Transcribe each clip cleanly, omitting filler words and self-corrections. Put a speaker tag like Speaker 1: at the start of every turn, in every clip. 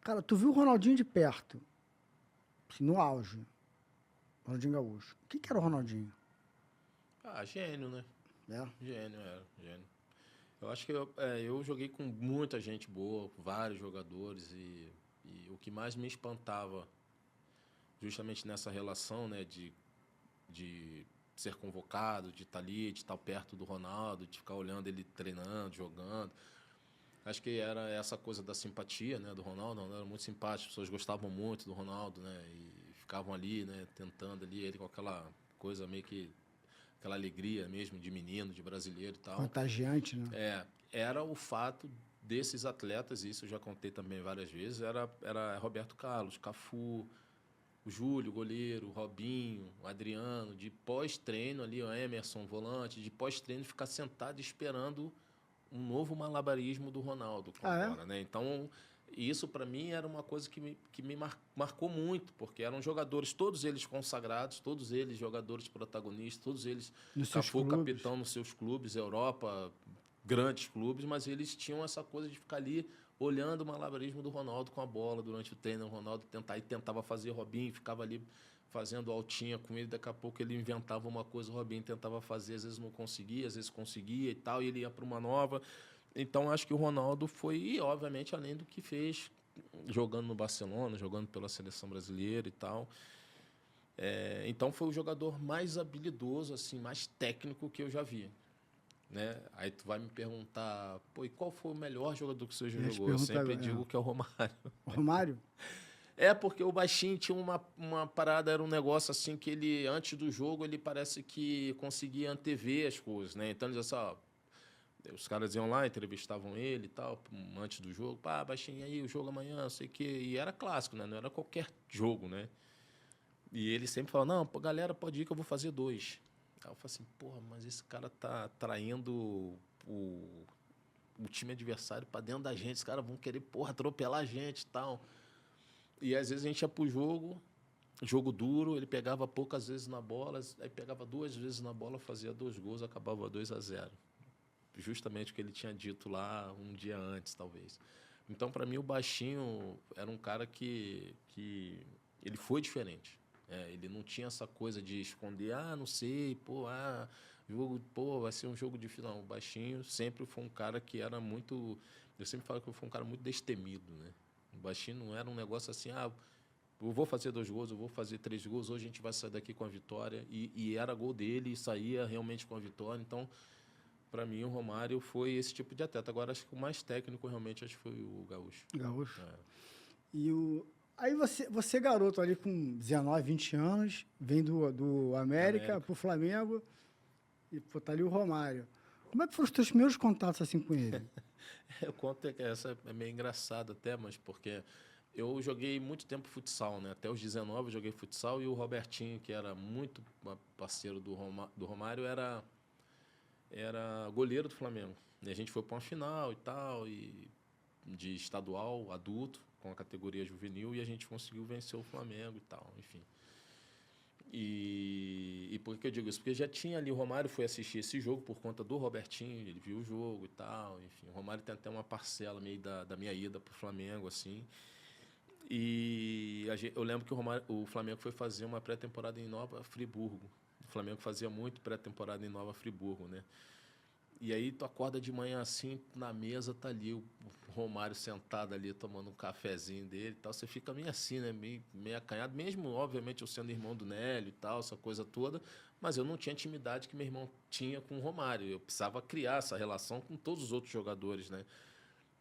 Speaker 1: Cara, tu viu o Ronaldinho de perto, assim, no auge, Ronaldinho Gaúcho. O que era o Ronaldinho?
Speaker 2: Ah, gênio, né?
Speaker 1: É.
Speaker 2: Gênio, gênio. Eu acho que eu joguei com muita gente boa, vários jogadores, e o que mais me espantava, justamente nessa relação, né, de ser convocado, de estar ali, de estar perto do Ronaldo, de ficar olhando ele treinando, jogando. Acho que era essa coisa da simpatia, né, do Ronaldo. O Ronaldo era muito simpático, as pessoas gostavam muito do Ronaldo, né, e ficavam ali, né, tentando ali, ele com aquela coisa meio que aquela alegria mesmo de menino, de brasileiro e tal.
Speaker 1: Contagiante, né?
Speaker 2: Era o fato desses atletas, e isso eu já contei também várias vezes, era Roberto Carlos, Cafu, o Júlio, goleiro, o Robinho, o Adriano, de pós-treino ali, o Emerson, volante, de pós-treino ficar sentado esperando um novo malabarismo do Ronaldo com a
Speaker 1: Ah, é?
Speaker 2: bola, né? Então, isso para mim era uma coisa que me marcou muito, porque eram jogadores, todos eles consagrados, todos eles jogadores protagonistas, todos eles,
Speaker 1: Nos seus
Speaker 2: Cafu
Speaker 1: clubes.
Speaker 2: capitão nos seus clubes, Europa, grandes clubes, mas eles tinham essa coisa de ficar ali olhando o malabarismo do Ronaldo com a bola durante o treino, o Ronaldo tentava fazer Robinho, ficava ali fazendo altinha com ele, daqui a pouco ele inventava uma coisa, o Robinho tentava fazer, às vezes não conseguia, às vezes conseguia e tal, e ele ia para uma nova. Então, acho que o Ronaldo foi, e obviamente, além do que fez, jogando no Barcelona, jogando pela seleção brasileira e tal. Então, foi o jogador mais habilidoso, assim, mais técnico que eu já vi. Né? Aí tu vai me perguntar, pô, e qual foi o melhor jogador que você já
Speaker 1: Eu ia te
Speaker 2: jogou? Eu
Speaker 1: perguntar
Speaker 2: sempre
Speaker 1: agora.
Speaker 2: digo que é o Romário.
Speaker 1: O Romário?
Speaker 2: Porque o baixinho tinha uma parada, era um negócio assim que ele, antes do jogo, ele parece que conseguia antever as coisas, né? Então, ele dizia assim, ó, os caras iam lá, entrevistavam ele e tal, antes do jogo, pá, baixinho, aí o jogo amanhã, não sei o quê. E era clássico, né? Não era qualquer jogo, né? E ele sempre falava, não, pô, galera, pode ir que eu vou fazer 2. Aí eu falei assim, porra, mas esse cara tá traindo o, o time adversário para dentro da gente, os caras vão querer, porra, atropelar a gente e tal. E às vezes a gente ia pro jogo duro, ele pegava poucas vezes na bola, aí pegava 2 vezes na bola, fazia 2 gols, acabava 2-0. Justamente o que ele tinha dito lá um dia antes, talvez. Então, para mim, o Baixinho era um cara que ele foi diferente. Ele não tinha essa coisa de esconder, não sei, pô, jogo, pô, vai ser um jogo difícil. Não, o Baixinho sempre foi um cara que era muito. Eu sempre falo que foi um cara muito destemido, né? O Baixinho não era um negócio assim, eu vou fazer 2 gols, eu vou fazer 3 gols, hoje a gente vai sair daqui com a vitória. E era gol dele e saía realmente com a vitória. Então, para mim, o Romário foi esse tipo de atleta. Agora, acho que o mais técnico realmente acho que foi o Gaúcho.
Speaker 1: Gaúcho. E o... Aí você garoto ali com 19, 20 anos, vem do América
Speaker 2: América.
Speaker 1: pro Flamengo e pô, tá ali o Romário. Como é que foram os teus primeiros contatos assim com ele?
Speaker 2: Eu conto que essa é meio engraçada até, mas porque eu joguei muito tempo futsal, né? Até os 19 eu joguei futsal e o Robertinho, que era muito parceiro do Romário, era goleiro do Flamengo. E a gente foi para uma final e tal, e de estadual, adulto, com a categoria juvenil, e a gente conseguiu vencer o Flamengo e tal, enfim. E por que eu digo isso? Porque já tinha ali, o Romário foi assistir esse jogo por conta do Robertinho, ele viu o jogo e tal, enfim. O Romário tem até uma parcela meio da minha ida para o Flamengo, assim. Eu lembro que o Flamengo foi fazer uma pré-temporada em Nova Friburgo. O Flamengo fazia muito pré-temporada em Nova Friburgo, né? E aí tu acorda de manhã assim, na mesa tá ali o Romário sentado ali, tomando um cafezinho dele e tal. Você fica meio assim, né? Meio acanhado. Mesmo, obviamente, eu sendo irmão do Nélio e tal, essa coisa toda. Mas eu não tinha a intimidade que meu irmão tinha com o Romário. Eu precisava criar essa relação com todos os outros jogadores, né?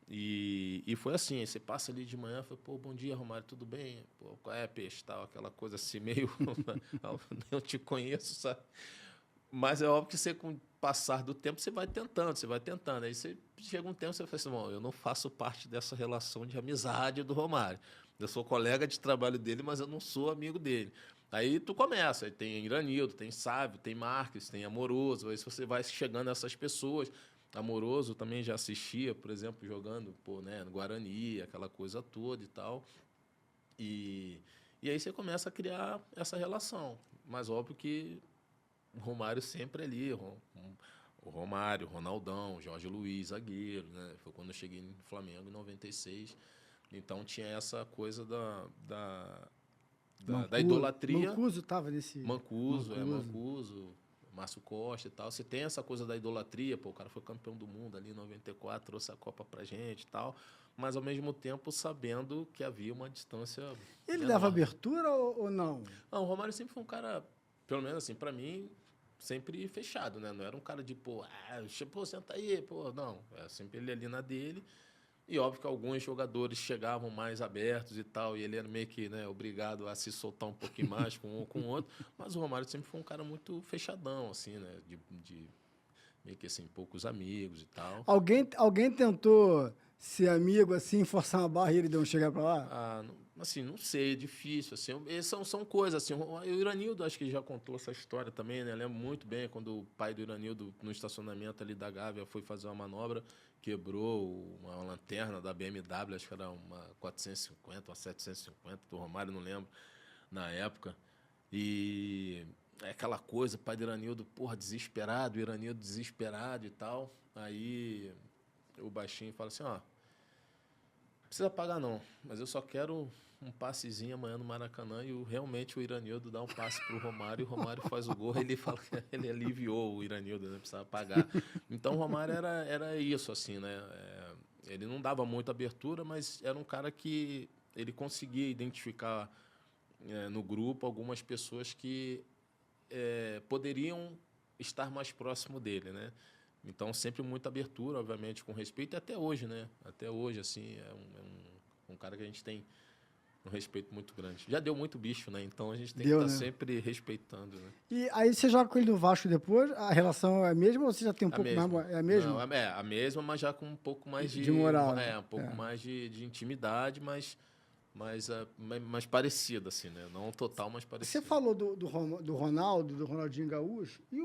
Speaker 2: E foi assim, aí você passa ali de manhã, fala, pô, bom dia, Romário, tudo bem? Pô, qual é, peixe, tal? Aquela coisa assim, meio... eu te conheço, sabe? Mas é óbvio que você, com o passar do tempo, você vai tentando, você vai tentando. Aí você chega um tempo você fala assim, bom, eu não faço parte dessa relação de amizade do Romário. Eu sou colega de trabalho dele, mas eu não sou amigo dele. Aí tu começa, aí tem Iranildo, tem Sávio, tem Marques, tem Amoroso, aí você vai chegando a essas pessoas. Amoroso também já assistia, por exemplo, jogando, pô, né, no Guarani, aquela coisa toda e tal. E, e aí você começa a criar essa relação. Mas óbvio que o Romário sempre ali, o Romário, o Ronaldão, o Jorge Luiz, zagueiro, né? Foi quando eu cheguei no Flamengo em 96. Então tinha essa coisa da
Speaker 1: Mancuso,
Speaker 2: idolatria.
Speaker 1: Mancuso estava nesse...
Speaker 2: Mancuso, Márcio Costa e tal. Você tem essa coisa da idolatria, pô, o cara foi campeão do mundo ali em 94, trouxe a Copa pra gente e tal, mas ao mesmo tempo sabendo que havia uma distância
Speaker 1: Ele
Speaker 2: menor.
Speaker 1: dava abertura ou não?
Speaker 2: Não, o Romário sempre foi um cara, pelo menos assim, pra mim, sempre fechado, né? Não era um cara de, pô, senta aí, pô, não. É sempre ele ali na dele. E óbvio que alguns jogadores chegavam mais abertos e tal, e ele era meio que, né, obrigado a se soltar um pouquinho mais com um ou com o outro. Mas o Romário sempre foi um cara muito fechadão, assim, né? De meio que assim, poucos amigos e tal.
Speaker 1: Alguém tentou ser amigo assim, forçar uma barra e ele deu um chegar pra lá?
Speaker 2: Assim, não sei, é difícil, assim, são coisas, assim, o Iranildo acho que já contou essa história também, né, eu lembro muito bem quando o pai do Iranildo, no estacionamento ali da Gávea, foi fazer uma manobra, quebrou uma lanterna da BMW, acho que era uma 450, uma 750, do Romário, não lembro, na época, e é aquela coisa, o pai do Iranildo, porra, desesperado, o Iranildo desesperado e tal, aí o baixinho fala assim, ó, precisa pagar não, mas eu só quero um passezinho amanhã no Maracanã e realmente o Iranildo dá um passe para o Romário e o Romário faz o gol. Ele fala que ele aliviou o Iranildo, né? Precisava pagar. Então o Romário era isso, assim, né? Ele não dava muita abertura, mas era um cara que ele conseguia identificar no grupo algumas pessoas que poderiam estar mais próximo dele, né? Então, sempre muita abertura, obviamente, com respeito, e até hoje, né? Até hoje, assim, é um cara que a gente tem um respeito muito grande. Já deu muito bicho, né? Então, a gente tem que estar sempre respeitando, né?
Speaker 1: E aí você joga com ele no Vasco depois? A relação é a mesma ou você já tem um pouco mais... É a mesma?
Speaker 2: Não, é a mesma, mas já com um pouco mais
Speaker 1: de moral.
Speaker 2: Um pouco mais de intimidade, mas mais parecida, assim, né? Não total, mas parecida.
Speaker 1: Você falou do Ronaldo, do Ronaldinho Gaúcho, e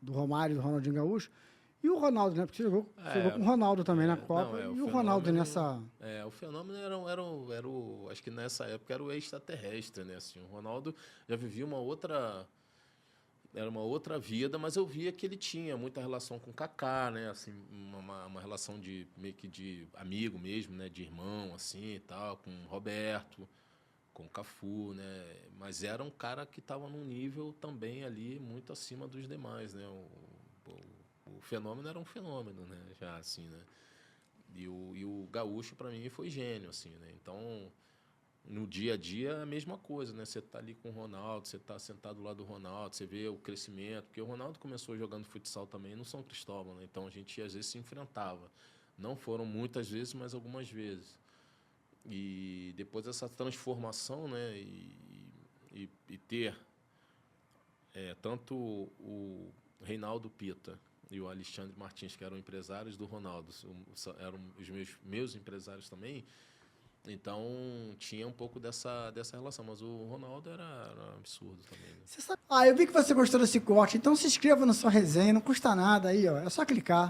Speaker 1: do Romário, do Ronaldinho Gaúcho, e o Ronaldo, né? Porque você jogou com o Ronaldo também na Copa, e o Ronaldo nessa...
Speaker 2: o fenômeno era o... Acho que nessa época era o extraterrestre, né? Assim, o Ronaldo já vivia uma outra... Era uma outra vida, mas eu via que ele tinha muita relação com o Kaká, né? Assim, uma relação meio que de amigo mesmo, né? De irmão, assim, e tal, com o Roberto, com o Cafu, né? Mas era um cara que estava num nível também ali muito acima dos demais, né? O fenômeno era um fenômeno, né? Já assim, né? E o Gaúcho para mim foi gênio, assim, né? Então, no dia a dia é a mesma coisa, né? Você tá ali com o Ronaldo, você tá sentado do lado do Ronaldo, você vê o crescimento, porque o Ronaldo começou jogando futsal também no São Cristóvão, né? Então a gente às vezes se enfrentava. Não foram muitas vezes, mas algumas vezes. E depois dessa transformação, né? E ter tanto o Reinaldo Pita e o Alexandre Martins, que eram empresários do Ronaldo, eram os meus empresários também. Então, tinha um pouco dessa relação. Mas o Ronaldo era absurdo também. Né?
Speaker 1: Você sabe... eu vi que você gostou desse corte. Então, se inscreva na sua resenha. Não custa nada aí, ó. É só clicar.